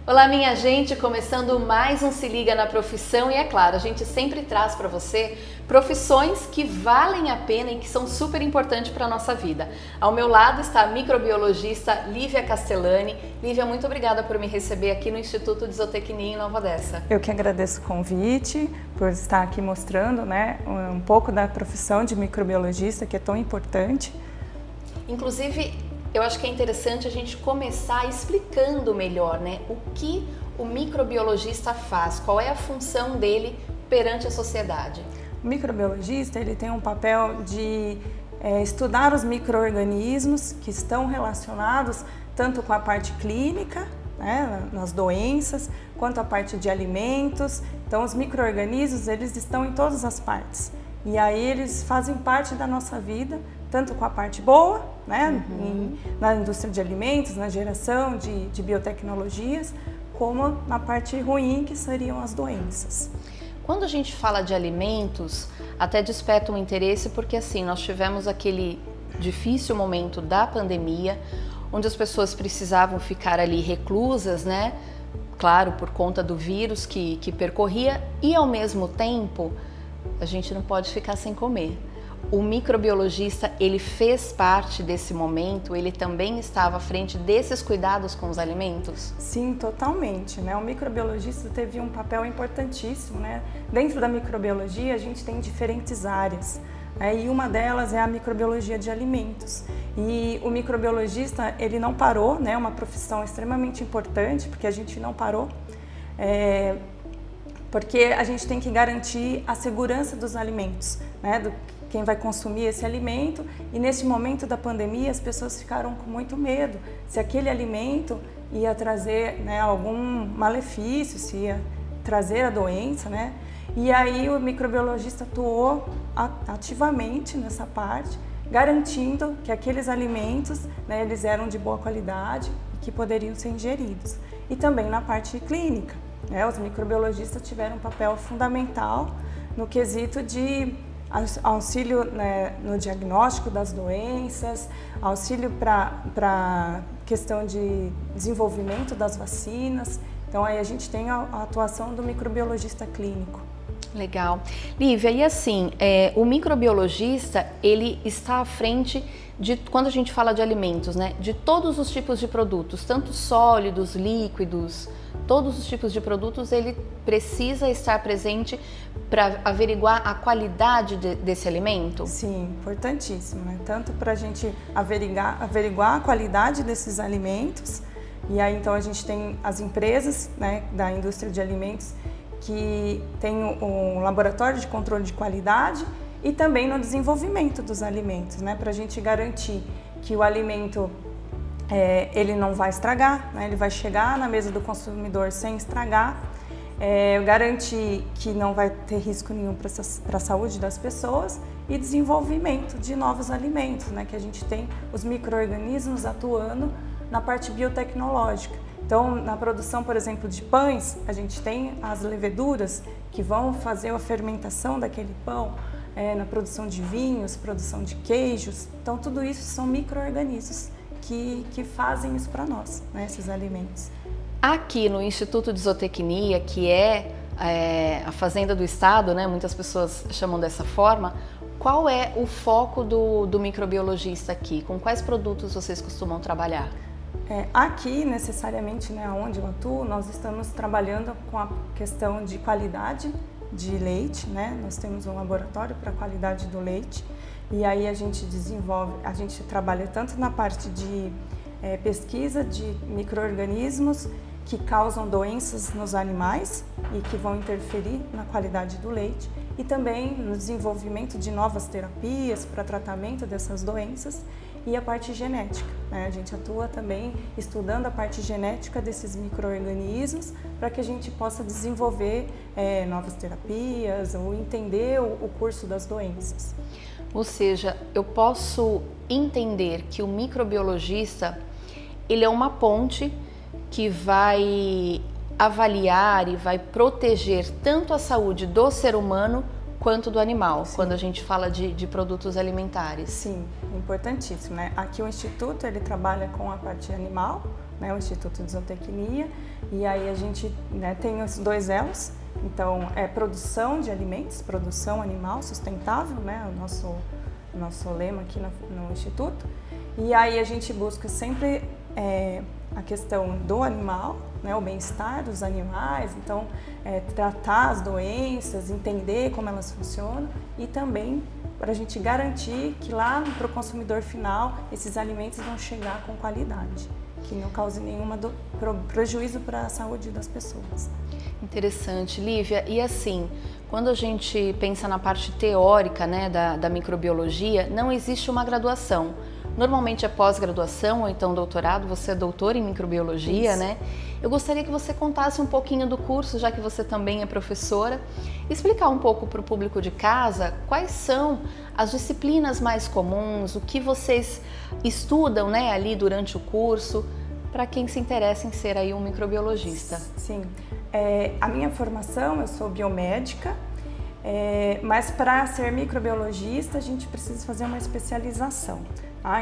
Olá, minha gente, começando mais um Se Liga na Profissão e é claro, a gente sempre traz para você profissões que valem a pena e que são super importantes para a nossa vida. Ao meu lado está a microbiologista Lívia Castellani. Lívia, muito obrigada por me receber aqui no Instituto de Zootecnia em Nova Odessa. Eu que agradeço o convite, por estar aqui mostrando um pouco da profissão de microbiologista, que é tão importante. Inclusive, eu acho que é interessante a gente começar explicando melhor, o que o microbiologista faz, qual é a função dele perante a sociedade. O microbiologista ele tem um papel de estudar os micro-organismos que estão relacionados tanto com a parte clínica, nas doenças, quanto a parte de alimentos. Então, os micro-organismos eles estão em todas as partes e aí eles fazem parte da nossa vida, tanto com a parte boa, na indústria de alimentos, na geração de biotecnologias, como na parte ruim, que seriam as doenças. Quando a gente fala de alimentos, até desperta um interesse, porque assim, nós tivemos aquele difícil momento da pandemia, onde as pessoas precisavam ficar ali reclusas, claro, por conta do vírus que percorria, e ao mesmo tempo, a gente não pode ficar sem comer. O microbiologista, ele fez parte desse momento, ele também estava à frente desses cuidados com os alimentos? Sim, totalmente, O microbiologista teve um papel importantíssimo, Dentro da microbiologia, a gente tem diferentes áreas, e uma delas é a microbiologia de alimentos. E o microbiologista, ele não parou, uma profissão extremamente importante, porque a gente não parou, porque a gente tem que garantir a segurança dos alimentos, quem vai consumir esse alimento, e nesse momento da pandemia as pessoas ficaram com muito medo se aquele alimento ia trazer algum malefício, se ia trazer a doença, E aí o microbiologista atuou ativamente nessa parte, garantindo que aqueles alimentos eles eram de boa qualidade e que poderiam ser ingeridos. E também na parte clínica, os microbiologistas tiveram um papel fundamental no quesito de auxílio no diagnóstico das doenças, auxílio para questão de desenvolvimento das vacinas. Então aí a gente tem a atuação do microbiologista clínico. Legal. Lívia, e assim, o microbiologista, ele está à frente de, quando a gente fala de alimentos, de todos os tipos de produtos, tanto sólidos, líquidos, todos os tipos de produtos, ele precisa estar presente para averiguar a qualidade desse alimento? Sim, importantíssimo, Tanto para a gente averiguar a qualidade desses alimentos, e aí então a gente tem as empresas da indústria de alimentos que tem um laboratório de controle de qualidade e também no desenvolvimento dos alimentos, para a gente garantir que o alimento ele não vai estragar, ele vai chegar na mesa do consumidor sem estragar, garantir que não vai ter risco nenhum para a saúde das pessoas e desenvolvimento de novos alimentos, que a gente tem os micro-organismos atuando na parte biotecnológica. Então, na produção, por exemplo, de pães, a gente tem as leveduras que vão fazer a fermentação daquele pão, na produção de vinhos, produção de queijos. Então, tudo isso são micro-organismos que fazem isso para nós, esses alimentos. Aqui no Instituto de Zootecnia, que é a fazenda do estado, muitas pessoas chamam dessa forma, qual é o foco do microbiologista aqui? Com quais produtos vocês costumam trabalhar? Aqui, necessariamente, onde eu atuo, nós estamos trabalhando com a questão de qualidade de leite, Nós temos um laboratório para a qualidade do leite e aí a gente trabalha tanto na parte de pesquisa de micro-organismos que causam doenças nos animais e que vão interferir na qualidade do leite e também no desenvolvimento de novas terapias para tratamento dessas doenças e a parte genética. A gente atua também estudando a parte genética desses micro-organismos para que a gente possa desenvolver novas terapias ou entender o curso das doenças. Ou seja, eu posso entender que o microbiologista ele é uma ponte que vai avaliar e vai proteger tanto a saúde do ser humano quanto do animal, sim, quando a gente fala de produtos alimentares. Sim, importantíssimo, Aqui o Instituto ele trabalha com a parte animal, o Instituto de Zootecnia, E aí a gente, né, tem os dois elos, então é produção de alimentos, produção animal sustentável, né, o nosso lema aqui no Instituto. E aí a gente busca sempre a questão do animal, né, o bem-estar dos animais, então tratar as doenças, entender como elas funcionam e também para a gente garantir que lá para o consumidor final esses alimentos vão chegar com qualidade, que não cause nenhum prejuízo para a saúde das pessoas. Interessante, Lívia. E assim, quando a gente pensa na parte teórica, né, da microbiologia, não existe uma graduação. Normalmente é pós-graduação ou então doutorado, você é doutora em microbiologia, né? Eu gostaria que você contasse um pouquinho do curso, já que você também é professora, explicar um pouco para o público de casa quais são as disciplinas mais comuns, o que vocês estudam, né, ali durante o curso, para quem se interessa em ser aí um microbiologista. Sim, a minha formação, eu sou biomédica, mas para ser microbiologista a gente precisa fazer uma especialização.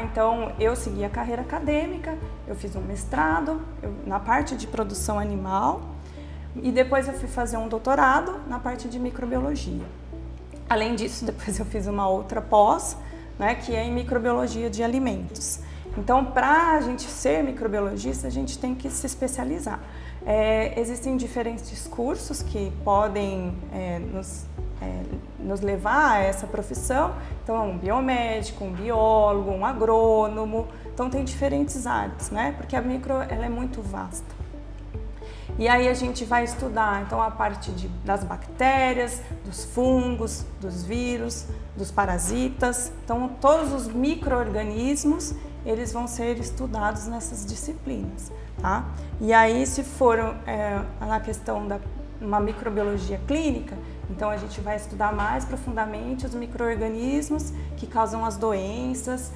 Então eu segui a carreira acadêmica, eu fiz um mestrado na parte de produção animal e depois eu fui fazer um doutorado na parte de microbiologia. Além disso, depois eu fiz uma outra pós, né, que é em microbiologia de alimentos. Então, para a gente ser microbiologista, a gente tem que se especializar. Existem diferentes cursos que podem nos levar a essa profissão. Então, um biomédico, um biólogo, um agrônomo. Então, tem diferentes áreas, né? Porque a micro ela é muito vasta. E aí a gente vai estudar então a parte das bactérias, dos fungos, dos vírus, dos parasitas. Então, todos os micro-organismos eles vão ser estudados nessas disciplinas, tá? E aí, se for na questão da uma microbiologia clínica, então a gente vai estudar mais profundamente os micro-organismos que causam as doenças,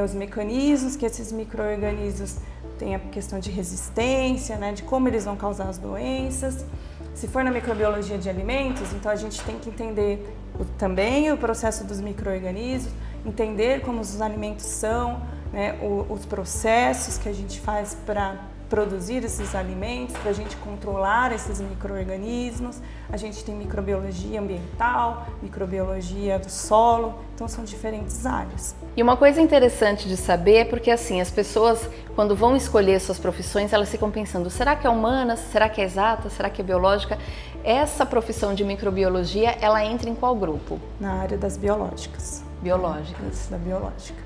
os mecanismos que esses micro-organismos têm, a questão de resistência, né, de como eles vão causar as doenças. Se for na microbiologia de alimentos, então a gente tem que entender também o processo dos micro-organismos, entender como os alimentos são, né, os processos que a gente faz para produzir esses alimentos, para a gente controlar esses micro-organismos. A gente tem microbiologia ambiental, microbiologia do solo, então são diferentes áreas. E uma coisa interessante de saber é porque assim, as pessoas quando vão escolher suas profissões, elas ficam pensando, será que é humanas, será que é exata, será que é biológica? Essa profissão de microbiologia, ela entra em qual grupo? Na área das biológicas. Biológicas. Da biológica.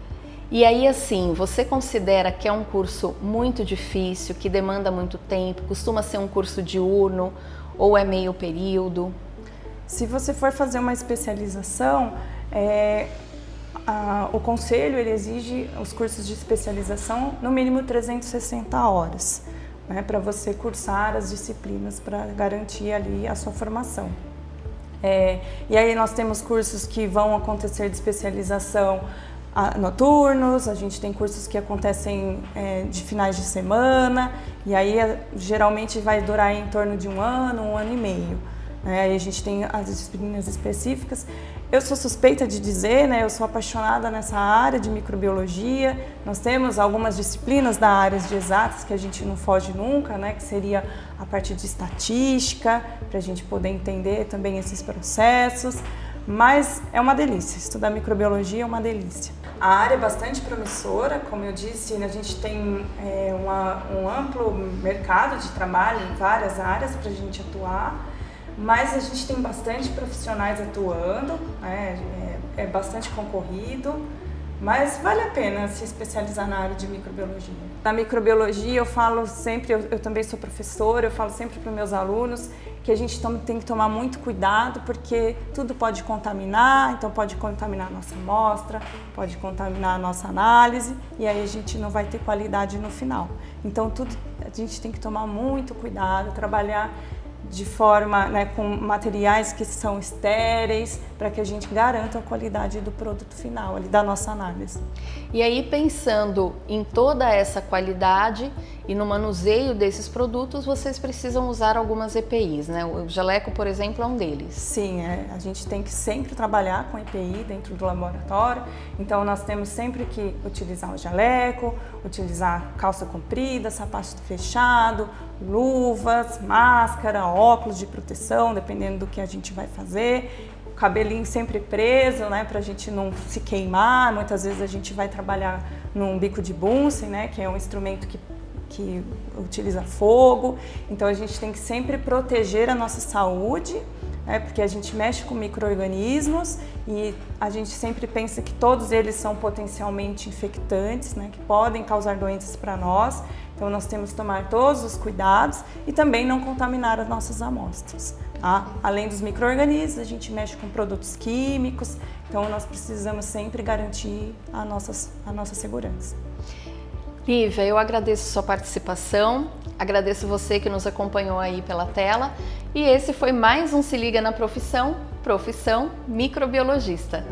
E aí, assim, você considera que é um curso muito difícil, que demanda muito tempo, costuma ser um curso diurno ou é meio período? Se você for fazer uma especialização, o conselho ele exige os cursos de especialização no mínimo 360 horas, né, para você cursar as disciplinas para garantir ali a sua formação. E aí nós temos cursos que vão acontecer de especialização noturnos, a gente tem cursos que acontecem de finais de semana, e aí geralmente vai durar em torno de um ano e meio. Aí a gente tem as disciplinas específicas. Eu sou suspeita de dizer, né, eu sou apaixonada nessa área de microbiologia. Nós temos algumas disciplinas da área de exatas que a gente não foge nunca, né, que seria a parte de estatística, para a gente poder entender também esses processos. Mas é uma delícia, estudar microbiologia é uma delícia. A área é bastante promissora, como eu disse, a gente tem um amplo mercado de trabalho em várias áreas para a gente atuar, mas a gente tem bastante profissionais atuando, né? É bastante concorrido, mas vale a pena se especializar na área de microbiologia. Na microbiologia eu falo sempre, eu também sou professora, eu falo sempre para os meus alunos que a gente tem que tomar muito cuidado porque tudo pode contaminar, então pode contaminar a nossa amostra, pode contaminar a nossa análise e aí a gente não vai ter qualidade no final. Então tudo a gente tem que tomar muito cuidado, trabalhar de forma, né, com materiais que são estéreis, para que a gente garanta a qualidade do produto final, ali, da nossa análise. E aí, pensando em toda essa qualidade e no manuseio desses produtos, vocês precisam usar algumas EPIs, né? O Geleco, por exemplo, é um deles. Sim, a gente tem que sempre trabalhar com EPI dentro do laboratório, então nós temos sempre que utilizar o Geleco, utilizar calça comprida, sapato fechado, luvas, máscara, óculos de proteção, dependendo do que a gente vai fazer. O cabelinho sempre preso, né, para a gente não se queimar. Muitas vezes a gente vai trabalhar num bico de Bunsen, né, que é um instrumento que utiliza fogo. Então a gente tem que sempre proteger a nossa saúde, né, porque a gente mexe com micro-organismos e a gente sempre pensa que todos eles são potencialmente infectantes, né, que podem causar doenças para nós. Então nós temos que tomar todos os cuidados e também não contaminar as nossas amostras. Tá? Além dos micro-organismos, a gente mexe com produtos químicos, então nós precisamos sempre garantir a nossa segurança. Lívia, eu agradeço sua participação, agradeço você que nos acompanhou aí pela tela e esse foi mais um Se Liga na Profissão, Profissão Microbiologista.